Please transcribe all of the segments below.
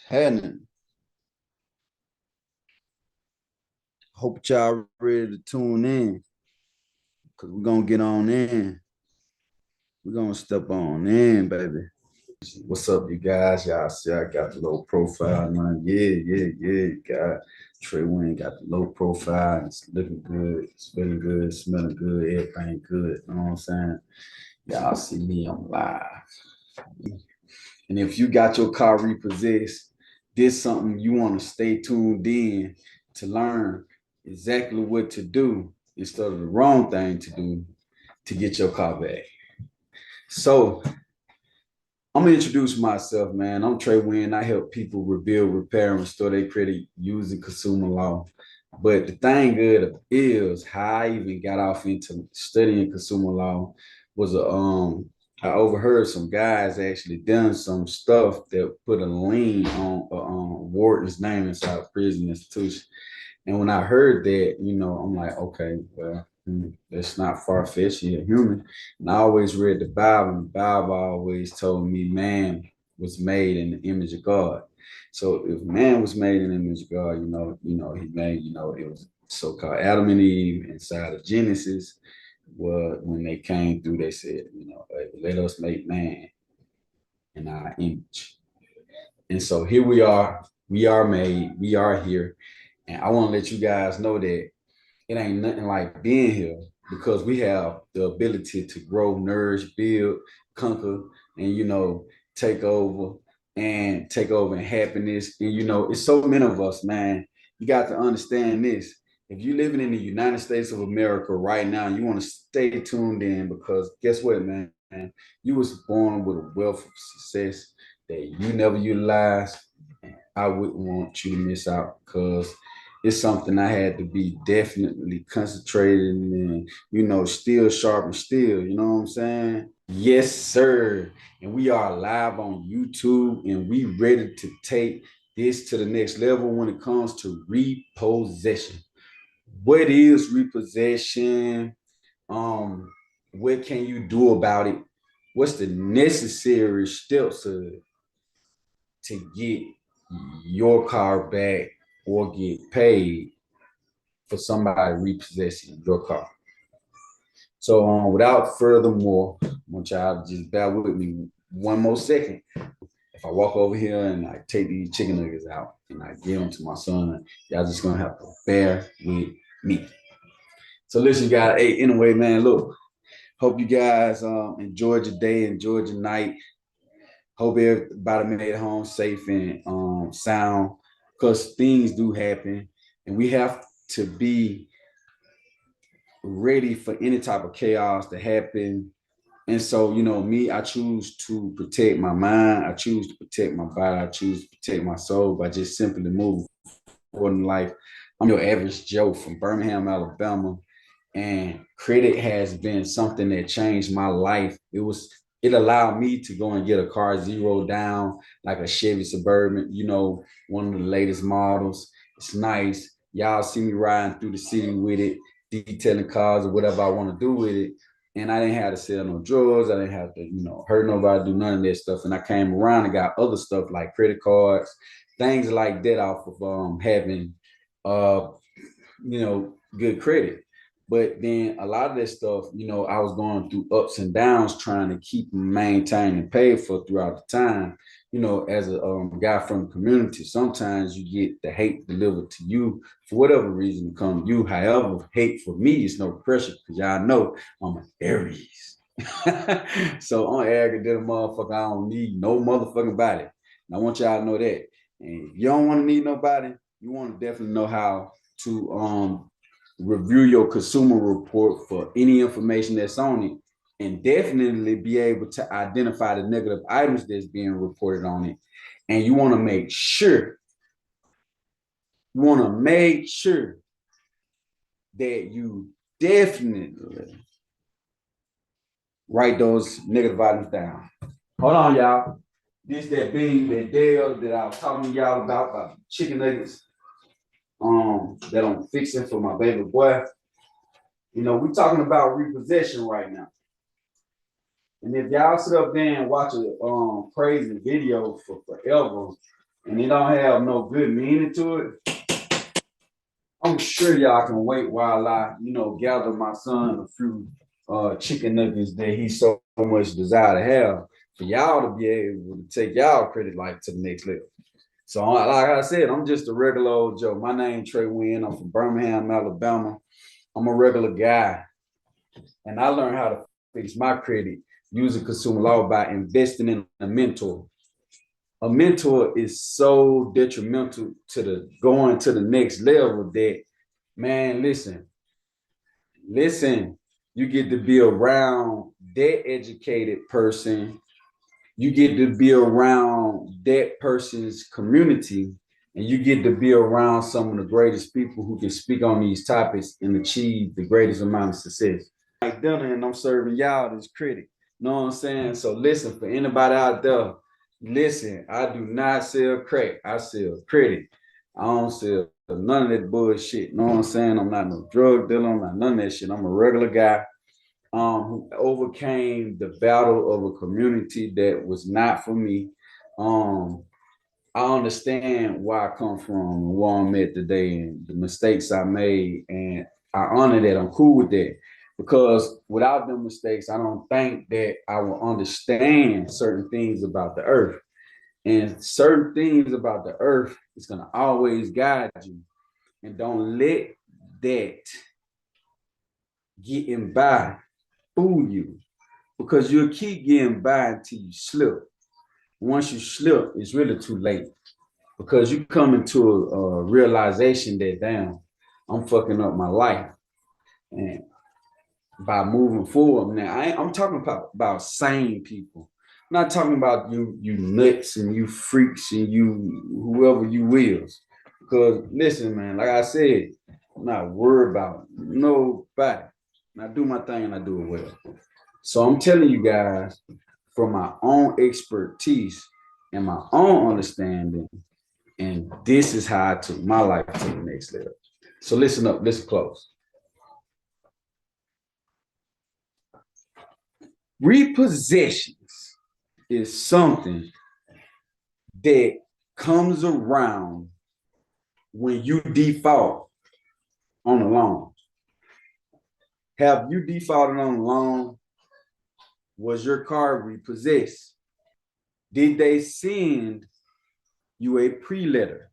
Happening. Hope y'all ready to tune in because we're gonna get on in. We're gonna step on in, baby. What's up, you guys? Y'all see I got the low profile, man. Yeah. Got Trey Wayne got the low profile. It's looking good. It's feeling good. Smelling good. Everything good. You know what I'm saying? Y'all see me on live. And if you got your car repossessed, this something you want to stay tuned in to learn exactly what to do instead of the wrong thing to do to get your car back. So I'm gonna introduce myself, man. I'm Trey Wynn. I help people rebuild, repair, and restore their credit using consumer law. But the thing good is how I even got off into studying consumer law was I overheard some guys actually done some stuff that put a lien on warden's name inside a prison institution. And when I heard that, I'm like, okay, well, that's not far-fetched. You're human. And I always read the Bible, and the Bible always told me man was made in the image of God. So if man was made in the image of God, he made, it was so-called Adam and Eve inside of Genesis. Well, when they came through, they said, hey, let us make man in our image. And so here we are made, we are here. And I want to let you guys know that it ain't nothing like being here because we have the ability to grow, nourish, build, conquer, and take over in happiness. And it's so many of us, man. You got to understand this. If you're living in the United States of America right now, you want to stay tuned in because guess what, man? You was born with a wealth of success that you never utilized. I wouldn't want you to miss out because it's something I had to be definitely concentrated and still sharp and still, you know what I'm saying? Yes, sir. And we are live on YouTube and we ready to take this to the next level when it comes to repossession. What is repossession? Um, what can you do about it? What's the necessary steps to get your car back or get paid for somebody repossessing your car? So without further more, I want y'all to just bear with me one more second. If I walk over here and I take these chicken nuggets out and I give them to my son, y'all just gonna have to bear with me. So listen, guys. Hey, anyway, man, look. Hope you guys enjoyed your day, enjoyed your night. Hope everybody made it home safe and sound, because things do happen, and we have to be ready for any type of chaos to happen. And so, me, I choose to protect my mind. I choose to protect my body. I choose to protect my soul by just simply moving forward in life. I'm your average Joe from Birmingham, Alabama, and credit has been something that changed my life. It allowed me to go and get a car zero down, like a Chevy Suburban, one of the latest models. It's nice. Y'all see me riding through the city with it, detailing cars or whatever I want to do with it. And I didn't have to sell no drugs. I didn't have to, hurt nobody, do none of that stuff. And I came around and got other stuff like credit cards, things like that off of having, good credit. But then a lot of that stuff, I was going through ups and downs trying to keep and maintain and pay for throughout the time. As a guy from the community, sometimes you get the hate delivered to you for whatever reason to come to you. However, hate for me is no pressure because y'all know I'm an Aries. So on air, did a motherfucker, I don't need no motherfucking body. And I want y'all to know that. And if you don't want to need nobody, you want to definitely know how to review your consumer report for any information that's on it, and definitely be able to identify the negative items that's being reported on it. And you want to make sure that you definitely write those negative items down. Hold on, y'all. This that bean, that Dale that I was talking to y'all about chicken nuggets that I'm fixing for my baby boy. We're talking about repossession right now. And if y'all sit up there and watch a crazy video for forever and it don't have no good meaning to it, I'm sure y'all can wait while I, gather my son a few chicken nuggets that he so much desire to have for y'all to be able to take y'all credit life to the next level. So, like I said, I'm just a regular old Joe. My name Trey Wynn. I'm from Birmingham, Alabama. I'm a regular guy, and I learned how to fix my credit using consumer law by investing in a mentor. A mentor is so detrimental to the going to the next level that, man, listen, you get to be around that educated person. You get to be around that person's community, and you get to be around some of the greatest people who can speak on these topics and achieve the greatest amount of success. Like dinner, and I'm serving y'all this credit. You know what I'm saying? So listen, for anybody out there, listen, I do not sell crack. I sell credit. I don't sell none of that bullshit. You know what I'm saying? I'm not no drug dealer. I'm not none of that shit. I'm a regular guy who overcame the battle of a community that was not for me. Um, I understand where I come from and where I'm at today and the mistakes I made. And I honor that. I'm cool with that. Because without them mistakes, I don't think that I will understand certain things about the earth. And certain things about the earth is going to always guide you. And don't let that getting by fool you. Because you'll keep getting by until you slip. Once you slip, it's really too late. Because you come into a realization that, damn, I'm fucking up my life. And by moving forward, now I'm talking about sane people. I'm not talking about you nuts and you freaks and you whoever you wills. Because listen, man, like I said, I'm not worried about nobody. I do my thing and I do it well. So I'm telling you guys from my own expertise and my own understanding, and this is how I took my life to the next level. So listen up, listen close. Repossessions is something that comes around when you default on a loan. Have you defaulted on a loan? Was your car repossessed? Did they send you a pre-letter?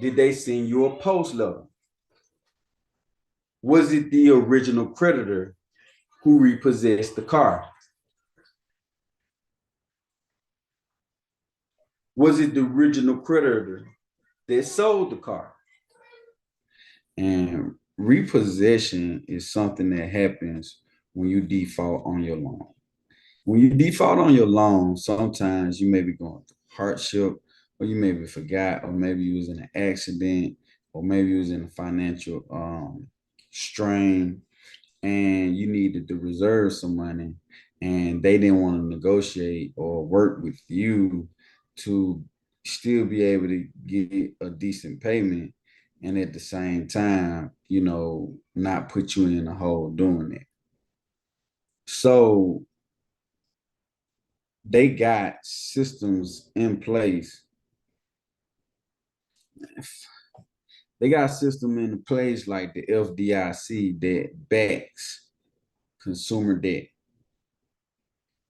Did they send you a post letter? Was it the original creditor who repossessed the car? Was it the original creditor that sold the car? And repossession is something that happens when you default on your loan. When you default on your loan, sometimes you may be going through hardship, or you maybe forgot, or maybe you was in an accident, or maybe you was in a financial strain, and you needed to reserve some money, and they didn't want to negotiate or work with you to still be able to get a decent payment, and at the same time, not put you in a hole doing it. So they got systems in place. They got a system in place like the FDIC that backs consumer debt.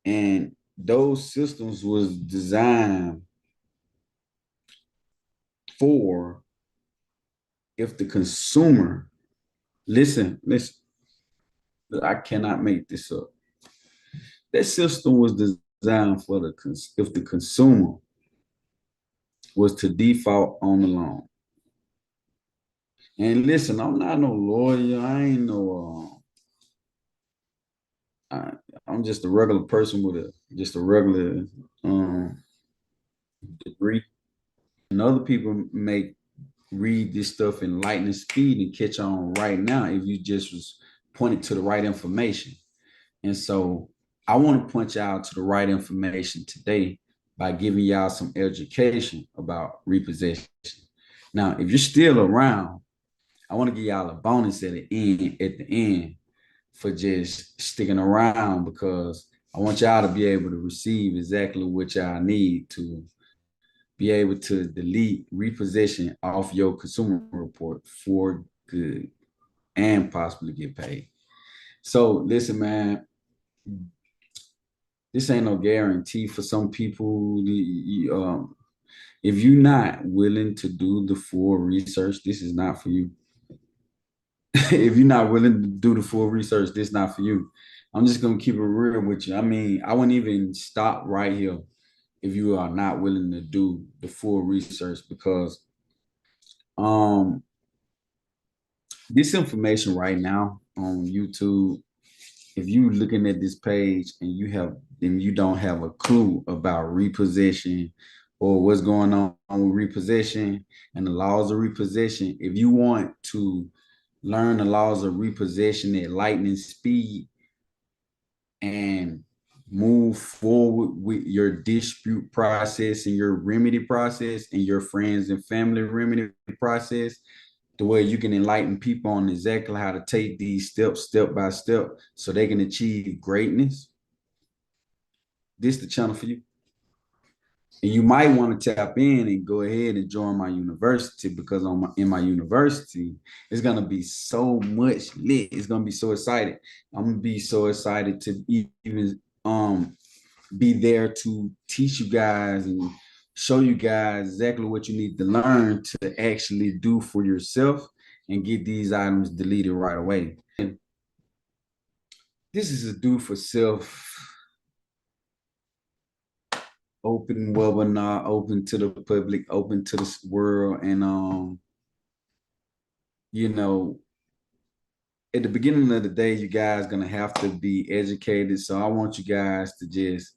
And those systems was designed for if the consumer, listen, I cannot make this up. That system was designed for if the consumer was to default on the loan. And listen, I'm not no lawyer. I ain't no. I'm just a regular person with just a regular degree. And other people may read this stuff in lightning speed and catch on right now if you just was pointed to the right information. And so I want to point y'all to the right information today by giving y'all some education about repossession. Now, if you're still around, I want to give y'all a bonus at the end for just sticking around, because I want y'all to be able to receive exactly what y'all need to be able to delete repossession off your consumer report for good and possibly get paid. So listen, man, this ain't no guarantee for some people. If you're not willing to do the full research, this is not for you. If you're not willing to do the full research, this is not for you. I'm just gonna keep it real with you. I mean, I wouldn't even stop right here if you are not willing to do the full research because um this information right now on YouTube, if you looking at this page and you don't have a clue about repossession or what's going on with repossession and the laws of repossession, if you want to learn the laws of repossession at lightning speed and move forward with your dispute process and your remedy process and your friends and family remedy process, the way you can enlighten people on exactly how to take these steps step by step so they can achieve greatness, this is the channel for you. And you might want to tap in and go ahead and join my university because in my university, it's gonna be so much lit. It's gonna be so excited. I'm gonna be so excited to even be there to teach you guys and show you guys exactly what you need to learn to actually do for yourself and get these items deleted right away. And this is a do for self open webinar, open to the public, open to the world. And you know, at the beginning of the day, you guys gonna have to be educated. So I want you guys to just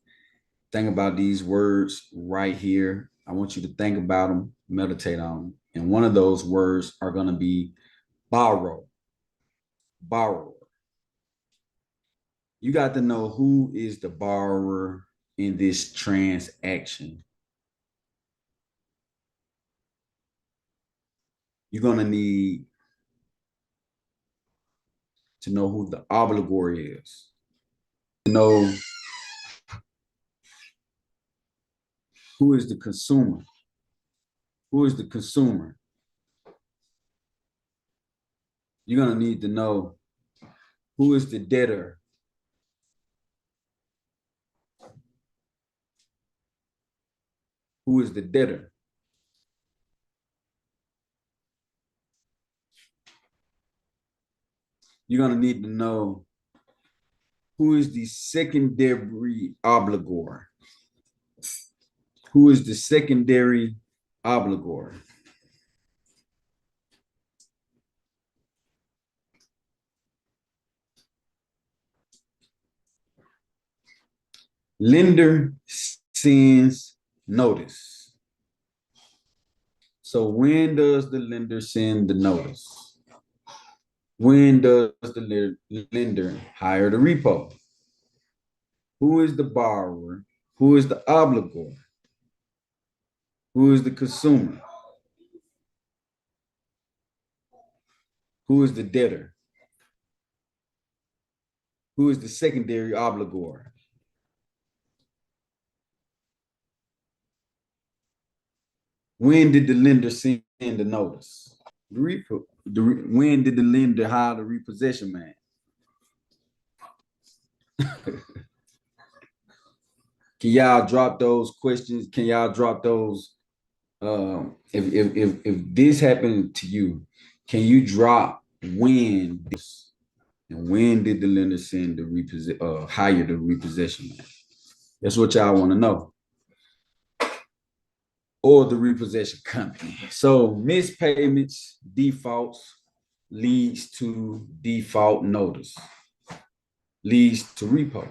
think about these words right here. I want you to think about them, meditate on them. And one of those words are gonna be borrow. Borrower. You got to know who is the borrower in this transaction. You're gonna need to know who the obligor is. To know who is the consumer. Who is the consumer? You're gonna need to know who is the debtor. Who is the debtor? You're gonna need to know who is the secondary obligor. Who is the secondary obligor? Lender sends notice. So when does the lender send the notice? When does the lender hire the repo? Who is the borrower? Who is the obligor? Who is the consumer? Who is the debtor? Who is the secondary obligor? When did the lender send the notice? When did the lender hire the repossession man? Can y'all drop those questions? Can y'all drop those? If this happened to you, can you drop when this and when did the lender send the hire the repossession man? That's what y'all want to know. Or the repossession company. So missed payments, defaults leads to default notice, leads to repo.